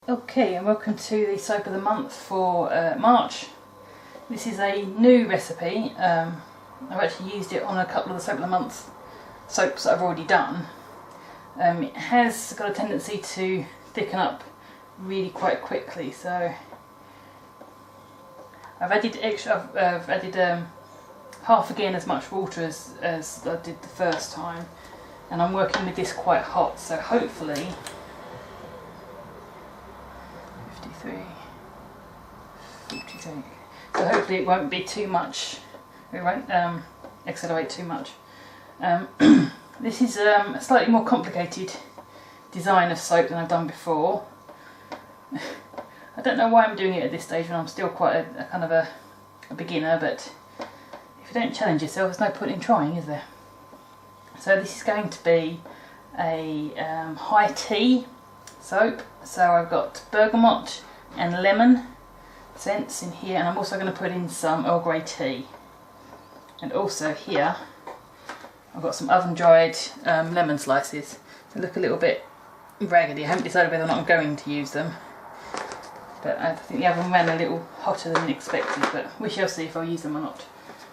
Okay, and welcome to the soap of the month for March. This is a new recipe. I've actually used it on a couple of the soap of the month soaps that I've already done. It has got a tendency to thicken up really quite quickly, so I've added half again as much water as I did the first time, and I'm working with this quite hot, so hopefully 43. So hopefully it won't be too much, it won't accelerate too much. This is a slightly more complicated design of soap than I've done before. I don't know why I'm doing it at this stage when I'm still quite a kind of a beginner, but if you don't challenge yourself, there's no point in trying, is there? So this is going to be a high tea soap. So I've got bergamot and lemon scents in here, and I'm also going to put in some Earl Grey tea. And also here I've got some oven dried lemon slices. They look a little bit raggedy. I haven't decided whether or not I'm going to use them, but I think the oven ran a little hotter than expected, but we shall see if I'll use them or not.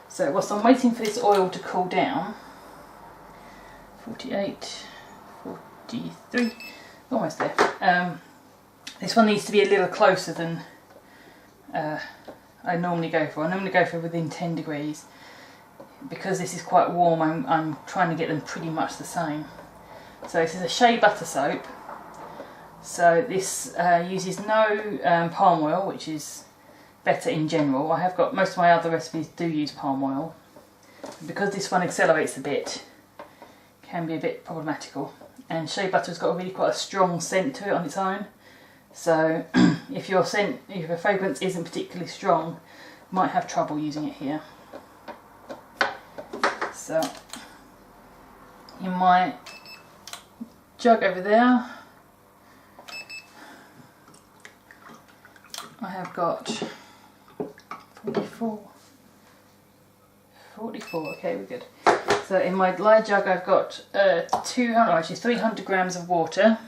So whilst I'm waiting for this oil to cool down, 48, 43, almost there. This one needs to be a little closer than I normally go for. I normally go for within 10 degrees. Because this is quite warm, I'm trying to get them pretty much the same. So this is a shea butter soap. So this uses no palm oil, which is better in general. I have got, most of my other recipes do use palm oil. Because this one accelerates a bit, can be a bit problematical. And shea butter's got really quite a strong scent to it on its own. So if your fragrance isn't particularly strong, you might have trouble using it here. So in my jug over there, I have got 44, okay, we're good. So in my lye jug I've got 300 grams of water,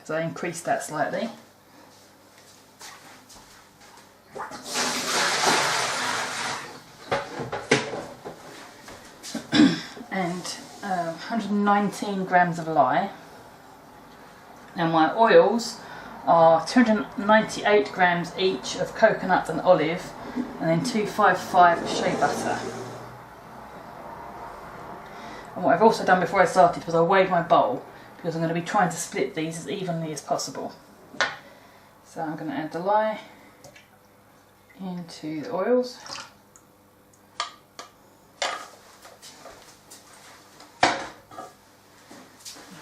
so I increased that slightly. And 119 grams of lye. And my oils are 298 grams each of coconut and olive, and then 255 of shea butter. And what I've also done before I started was I weighed my bowl, because I'm going to be trying to split these as evenly as possible. So I'm going to add the lye into the oils.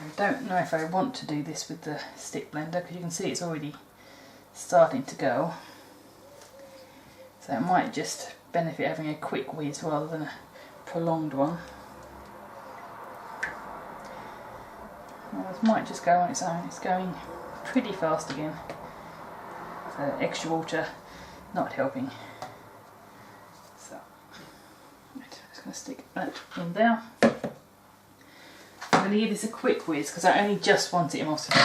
I don't know if I want to do this with the stick blender, because you can see it's already starting to go. So it might just benefit having a quick whiz rather than a prolonged one. Well, this might just go on its own. It's going pretty fast again. So extra water not helping. So I'm just going to stick that in there. I'm going to give this a quick whiz because I only just want it emulsified.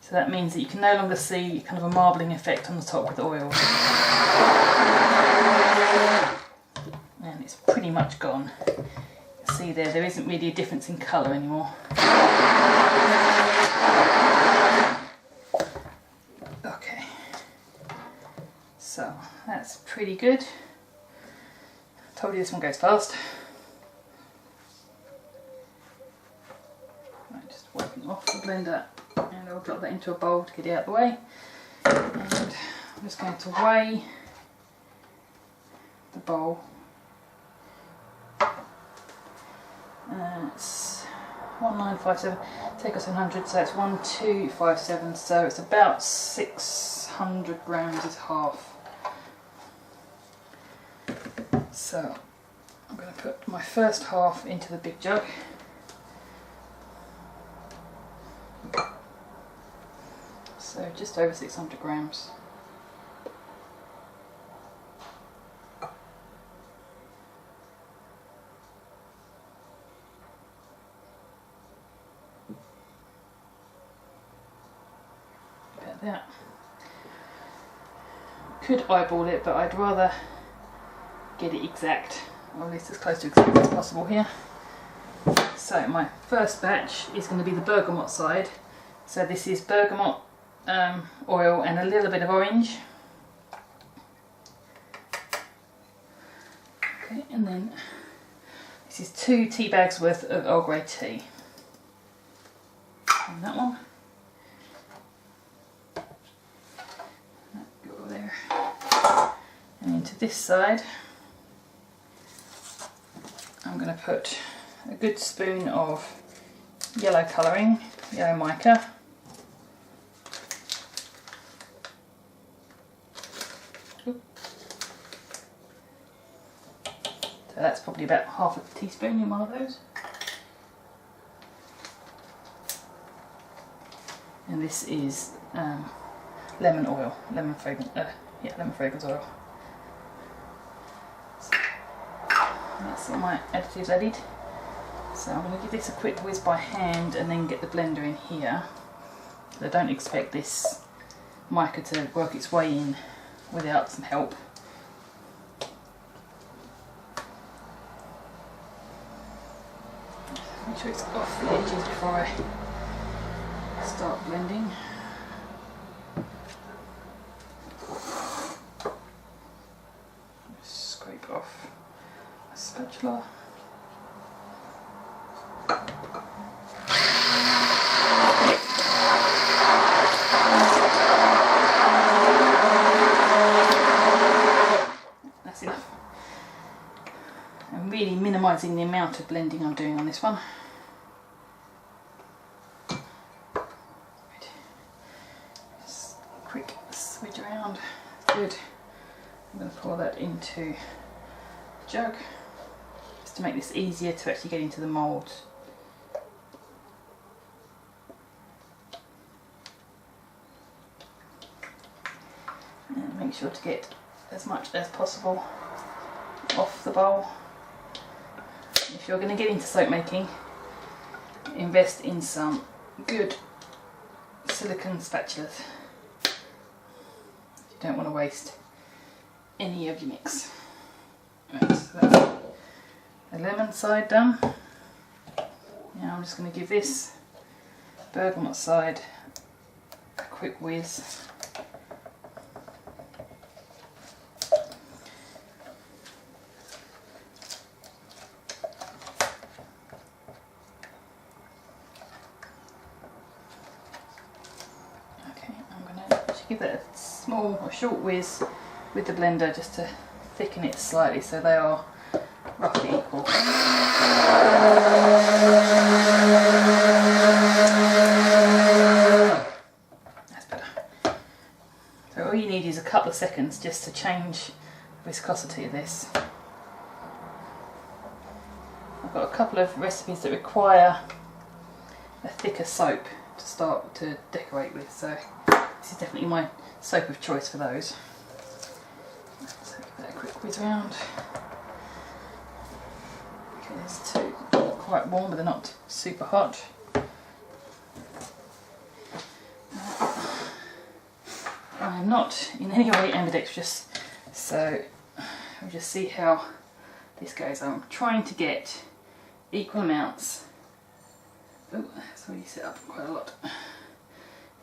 So that means that you can no longer see kind of a marbling effect on the top with the oil. And it's pretty much gone. You see there isn't really a difference in colour anymore. Okay. So that's pretty good. I told you this one goes fast. Right, just wiping off the blender, and I'll drop that into a bowl to get it out of the way. And I'm just going to weigh the bowl. It's 1957, take us 100, so it's 1257, so it's about 600 grams is half. So I'm going to put my first half into the big jug. So just over 600 grams. like that. Could eyeball it, but I'd rather get it exact, or at least as close to exact as possible here. So my first batch is going to be the bergamot side. So this is bergamot oil and a little bit of orange. Okay, and then this is 2 tea bags worth of Earl Grey tea. And that one. Go over there. And into this side, I'm going to put a good spoon of yellow colouring, yellow mica. So that's probably about half a teaspoon in one of those. And this is lemon oil, lemon fragrance oil. So that's all my additives added. So I'm going to give this a quick whiz by hand and then get the blender in here. I don't expect this mica to work its way in without some help. Make sure it's off the edges before I start blending. Just scrape off a spatula. That's enough. I'm really minimising the amount of blending I'm doing on this one. Just a quick switch around. Good. I'm going to pour that into a jug just to make this easier to actually get into the mould. And make sure to get as much as possible off the bowl. If you're going to get into soap making, invest in some good silicone spatulas. You don't want to waste any of your mix. Right, so that's the lemon side done. Now I'm just going to give this bergamot side a quick whiz. Give that a small or short whiz with the blender just to thicken it slightly so they are roughly equal. That's better. So all you need is a couple of seconds just to change the viscosity of this. I've got a couple of recipes that require a thicker soap to start to decorate with, so this is definitely my soap of choice for those. So give that a quick whiz around. Okay, there's 2. They're quite warm, but they're not super hot. I'm not in any way ambidextrous, so we'll just see how this goes. I'm trying to get equal amounts. Oh, that's already set up quite a lot.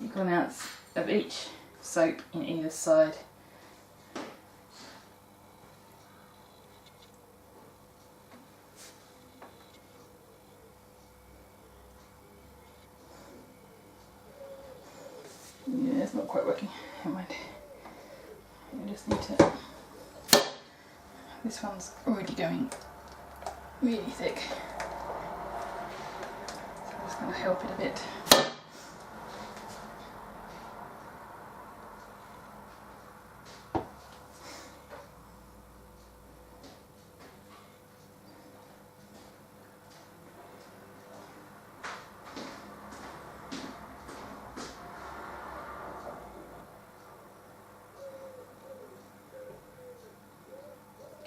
Equal amounts of each soap in either side. Yeah, it's not quite working. Never mind. I just need to. This one's already going really thick, so I'm just going to help it a bit.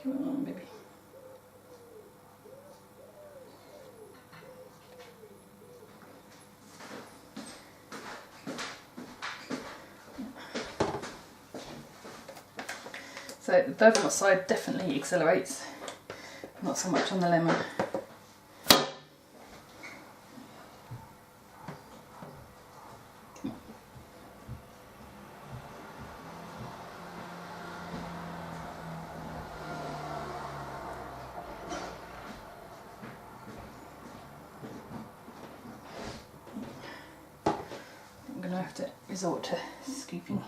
Come on, baby. So the bergamot side definitely accelerates, not so much on the lemon. I'm going to have to resort to scooping.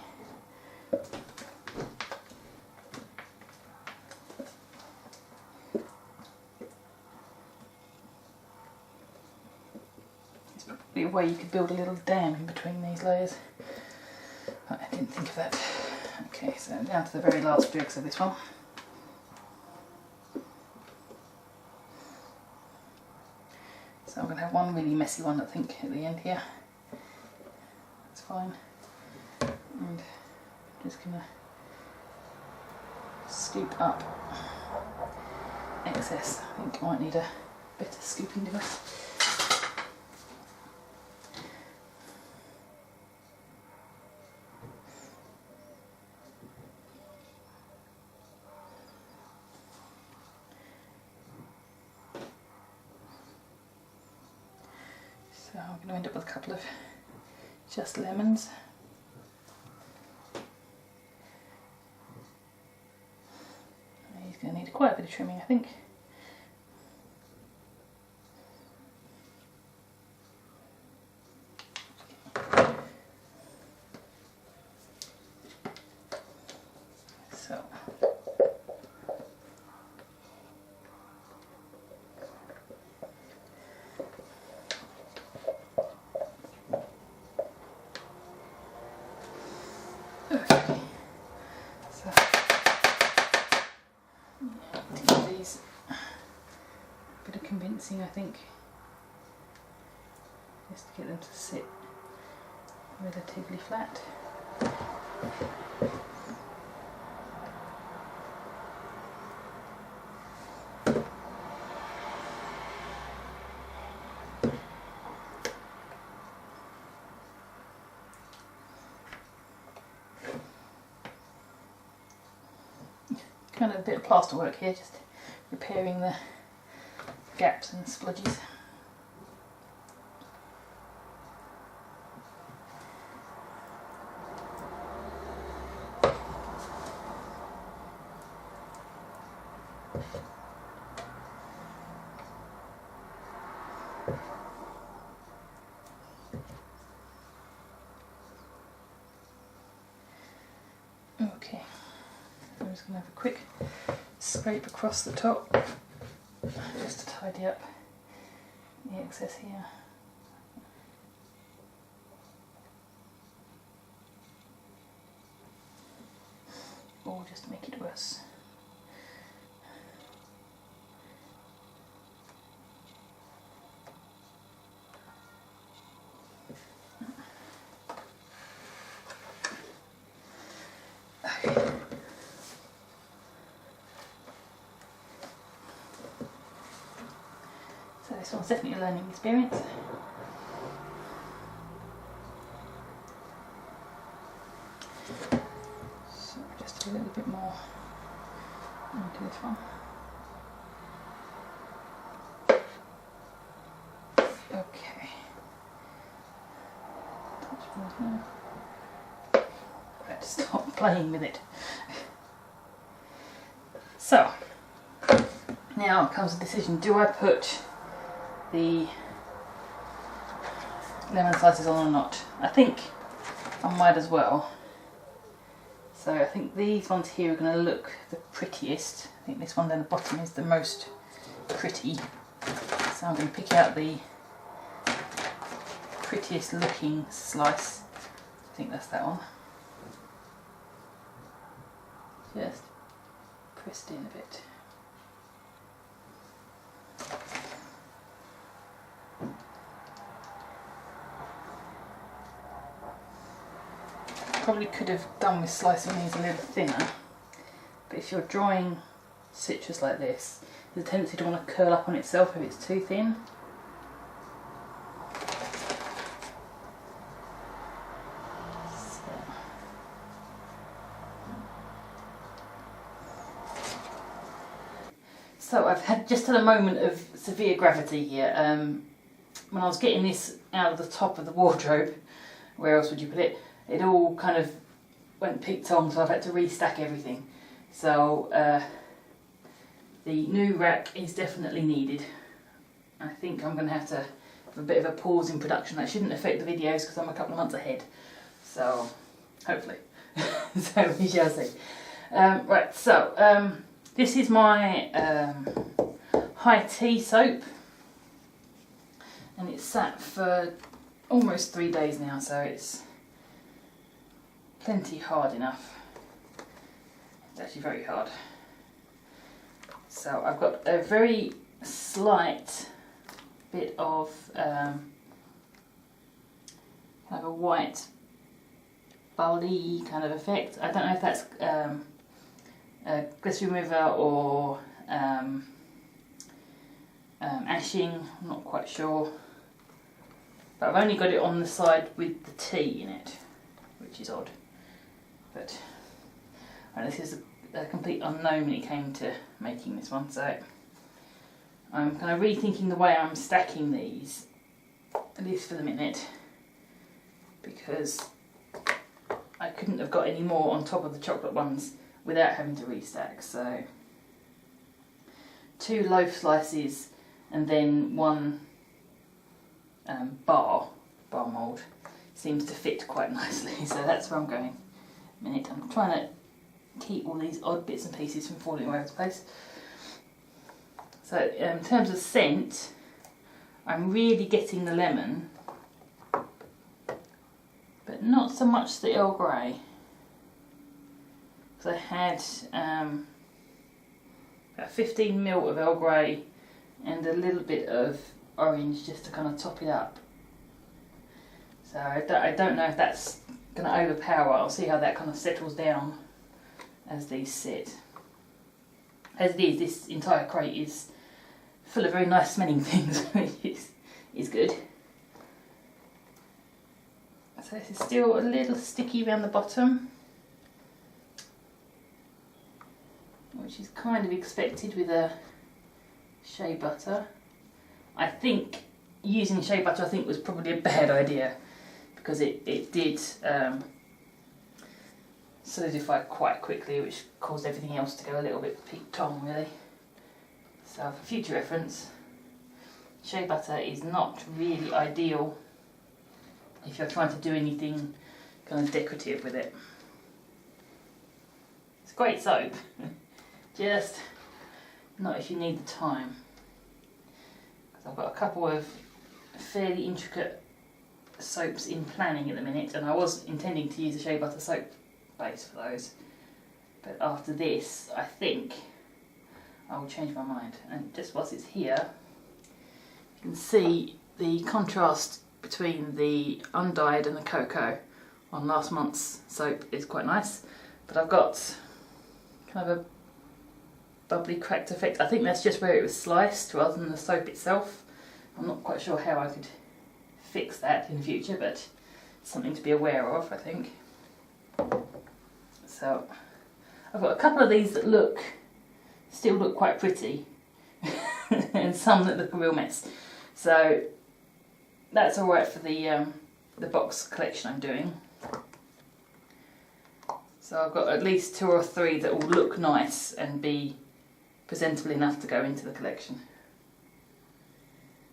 There's probably a way you could build a little dam in between these layers. But I didn't think of that. Okay, so down to the very last dregs of this one. So I'm going to have one really messy one, I think, at the end here. That's fine. And I'm just going to scoop up excess. I think I might need a better scooping device. So I'm going to end up with a couple of just lemons. He's going to need quite a bit of trimming, I think. So. Okay. So. Yeah, these a bit of convincing, I think, just to get them to sit relatively flat. Kind of a bit of plaster work here, just repairing the gaps and splodges. Okay, I'm just going to have a quick scrape across the top just to tidy up the excess here. Or just make it worse. Okay. So this one's definitely a learning experience. So just a little bit more into this one. Okay. Touch more here. Right, stop playing with it. So, now comes the decision, do I put the lemon slices on or not? I think I might as well. So I think these ones here are going to look the prettiest. I think this one down the bottom is the most pretty. So I'm going to pick out the prettiest looking slice. I think that's that one. Just pressed in a bit. Probably could have done with slicing these a little thinner, but if you're drawing citrus like this, there's a tendency to want to curl up on itself if it's too thin. So I've just had a moment of severe gravity here. When I was getting this out of the top of the wardrobe, where else would you put it? It all kind of went peaked on, so I've had to restack everything. So the new rack is definitely needed. I think I'm going to have a bit of a pause in production. That shouldn't affect the videos because I'm a couple of months ahead. So hopefully. So we shall see. Right, so this is my high tea soap, and it's sat for almost 3 days now, so it's plenty hard enough. It's actually very hard. So I've got a very slight bit of kind of a white baldy kind of effect. I don't know if that's glycerin remover or ashing, I'm not quite sure. But I've only got it on the side with the tea in it, which is odd. But this is a complete unknown when it came to making this one, so I'm kind of rethinking the way I'm stacking these, at least for the minute, because I couldn't have got any more on top of the chocolate ones without having to restack. So 2 loaf slices and then 1 bar mould seems to fit quite nicely, so that's where I'm going. A minute, I'm trying to keep all these odd bits and pieces from falling all over the place. So in terms of scent, I'm really getting the lemon, but not so much the Earl Grey. So I had about 15 ml of Earl Grey and a little bit of orange just to kind of top it up. So I don't know if that's going to overpower. I'll see how that kind of settles down as these sit. As it is, this entire crate is full of very nice smelling things, which is good. So this is still a little sticky around the bottom, which is kind of expected with a shea butter. I think using shea butter was probably a bad idea, because it did solidify quite quickly, which caused everything else to go a little bit peaked on, really. So for future reference, shea butter is not really ideal if you're trying to do anything kind of decorative with it. It's great soap, just not if you need the time. Because I've got a couple of fairly intricate soaps in planning at the minute, and I was intending to use a shea butter soap base for those, but after this I think I will change my mind. And just whilst it's here, you can see the contrast between the undyed and the cocoa on last month's soap is quite nice, but I've got kind of a bubbly cracked effect. I think that's just where it was sliced rather than the soap itself. I'm not quite sure how I could fix that in the future, but something to be aware of, I think. So I've got a couple of these that still look quite pretty and some that look a real mess. So that's alright for the box collection I'm doing. So I've got at least 2 or 3 that will look nice and be presentable enough to go into the collection.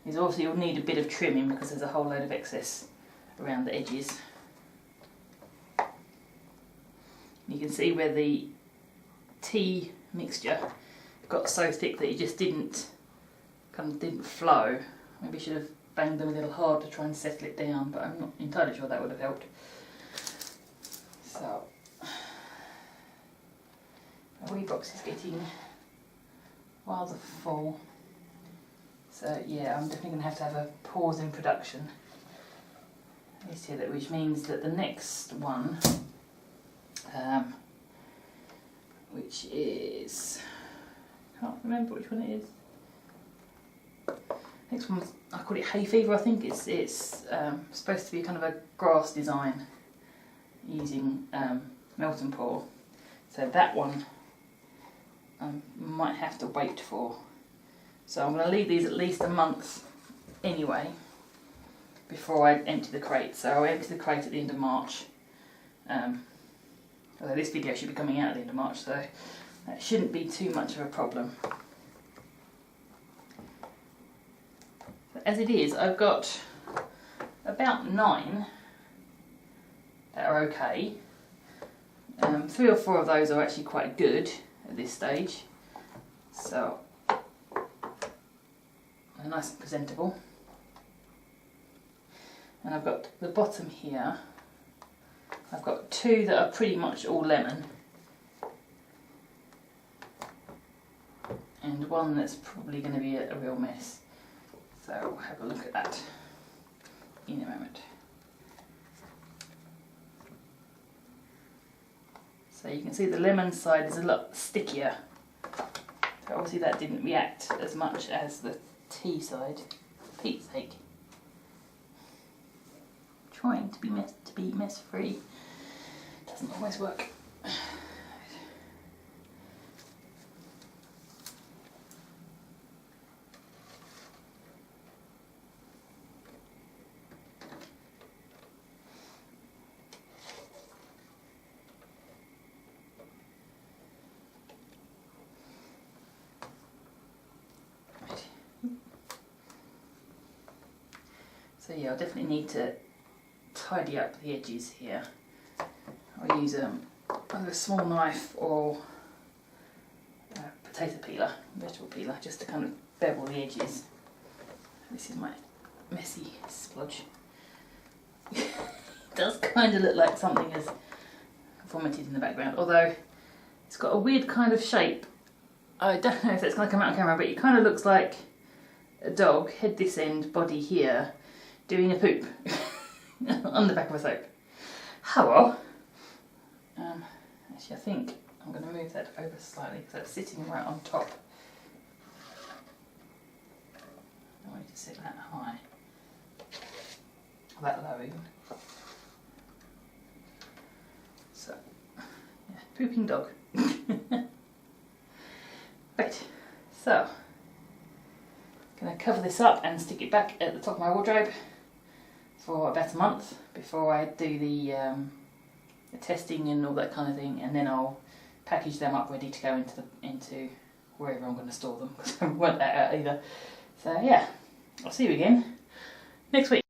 These obviously will need a bit of trimming because there's a whole load of excess around the edges. You can see where the tea mixture got so thick that it just didn't flow. Maybe I should have banged them a little hard to try and settle it down, but I'm not entirely sure that would have helped. So my wee box is getting rather full. So yeah, I'm definitely going to have a pause in production. Which means that the next one, which is, I can't remember which one it is. Next one, I call it Hay Fever. I think it's supposed to be kind of a grass design using melt and pour. So that one I might have to wait for. So I'm going to leave these at least a month anyway before I empty the crate. So I'll empty the crate at the end of March. Although this video should be coming out at the end of March, so that shouldn't be too much of a problem. As it is, I've got about 9 that are okay. 3 or 4 of those are actually quite good at this stage. So they're nice and presentable. And I've got the bottom here, I've got 2 that are pretty much all lemon, and 1 that's probably going to be a real mess. So we'll have a look at that in a moment. So you can see the lemon side is a lot stickier. So obviously that didn't react as much as the tea side. For Pete's sake. Trying to be mess free doesn't always work. So yeah, I definitely need to tidy up the edges here. I'll use either a small knife or a potato peeler, vegetable peeler, just to kind of bevel the edges. This is my messy splodge. It does kind of look like something has vomited in the background, although it's got a weird kind of shape. I don't know if it's going to come out on camera, but it kind of looks like a dog, head this end, body here, doing a poop on the back of a soap. How actually I think I'm going to move that over slightly because that's sitting right on top. I don't want it to sit that high, that low even. So, yeah, pooping dog. Right, so I'm going to cover this up and stick it back at the top of my wardrobe for about a month before I do the testing and all that kind of thing, and then I'll package them up ready to go into wherever I'm going to store them, because I haven't worked that out either. So yeah, I'll see you again next week.